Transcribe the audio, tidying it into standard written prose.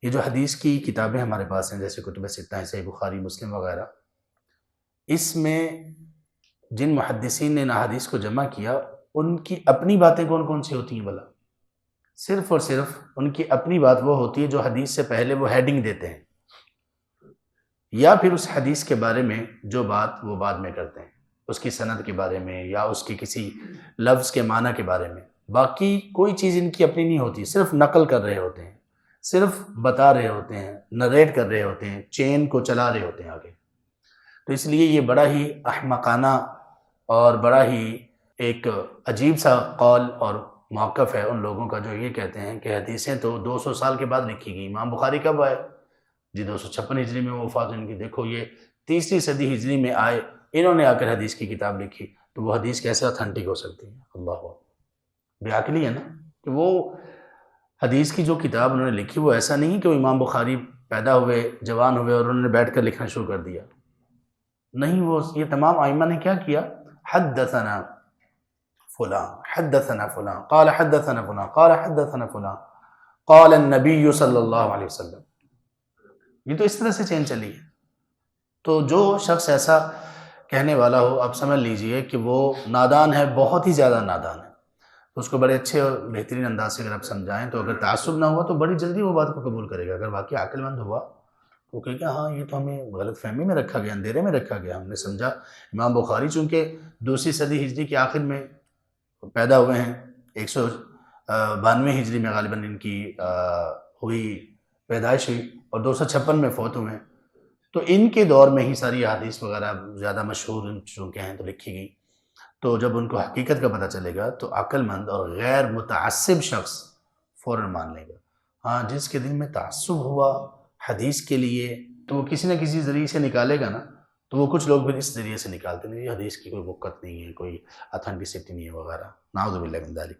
یہ جو حدیث کی کتابیں ہمارے پاس ہیں جیسے کتب ستہ ہیں، صحیح بخاری، مسلم وغیرہ، اس میں جن محدثین نے ان احادیث کو جمع کیا ان کی اپنی باتیں کون کون سی ہوتی ہیں بھلا؟ صرف اور صرف ان کی اپنی بات وہ ہوتی ہے جو حدیث سے پہلے وہ ہیڈنگ دیتے ہیں، یا پھر اس حدیث کے بارے میں جو بات وہ بعد میں کرتے ہیں، اس کی سند کے بارے میں یا اس کی کسی لفظ کے معنی کے بارے میں۔ باقی کوئی چیز ان کی اپنی نہیں ہوتی، صرف نقل کر رہے ہوتے ہیں، صرف بتا رہے ہوتے ہیں، نریٹ کر رہے ہوتے ہیں، چین کو چلا رہے ہوتے ہیں آگے۔ تو اس لیے یہ بڑا ہی احمقانہ اور بڑا ہی ایک عجیب سا قول اور موقف ہے ان لوگوں کا جو یہ کہتے ہیں کہ حدیثیں تو 200 سال کے بعد لکھی گئی۔ امام بخاری کب آئے؟ جی 256 ہجری میں وفات ان کی۔ دیکھو یہ تیسری صدی ہجری میں آئے، انہوں نے آ کر حدیث کی کتاب لکھی، تو وہ حدیث کیسے اتھینٹک ہو سکتی ہے؟ اللہ اکبر، بے عقلی ہے نا کہ وہ حدیث کی جو کتاب انہوں نے لکھی وہ ایسا نہیں کہ وہ امام بخاری پیدا ہوئے، جوان ہوئے اور انہوں نے بیٹھ کر لکھنا شروع کر دیا، نہیں، وہ یہ تمام ائمہ نے کیا کیا؟ حدثنا فلاں، حدثنا فلاں، قال حدثنا فلاں، قال حدثنا فلاں، قال النبی صلی اللہ علیہ وسلم، یہ تو اس طرح سے چین چلی ہے۔ تو جو شخص ایسا کہنے والا ہو، آپ سمجھ لیجئے کہ وہ نادان ہے، بہت ہی زیادہ نادان ہے۔ اس کو بڑے اچھے اور بہترین انداز سے اگر آپ سمجھائیں تو اگر تعصب نہ ہوا تو بڑی جلدی وہ بات کو قبول کرے گا۔ اگر واقعی عقل مند ہوا تو کہے گا ہاں یہ تو ہمیں غلط فہمی میں رکھا گیا، اندھیرے میں رکھا گیا، ہم نے سمجھا امام بخاری چونکہ دوسری صدی ہجری کے آخر میں پیدا ہوئے ہیں، 192 ہجری میں غالباً ان کی ہوئی پیدائش ہوئی اور 256 میں فوت ہوئے ہیں، تو ان کے دور میں ہی ساری احادیث وغیرہ زیادہ مشہور چونکہ ہیں تو لکھی گئی۔ تو جب ان کو حقیقت کا پتہ چلے گا تو عقل مند اور غیر متعصب شخص فوراً مان لے گا۔ ہاں جس کے دل میں تعصب ہوا حدیث کے لیے تو وہ کسی نہ کسی ذریعے سے نکالے گا نا، تو وہ کچھ لوگ پھر اس ذریعے سے نکالتے ہیں، یہ حدیث کی کوئی وقت نہیں ہے، کوئی اتھینٹسٹی نہیں ہے وغیرہ، نعوذ باللہ من ذلک۔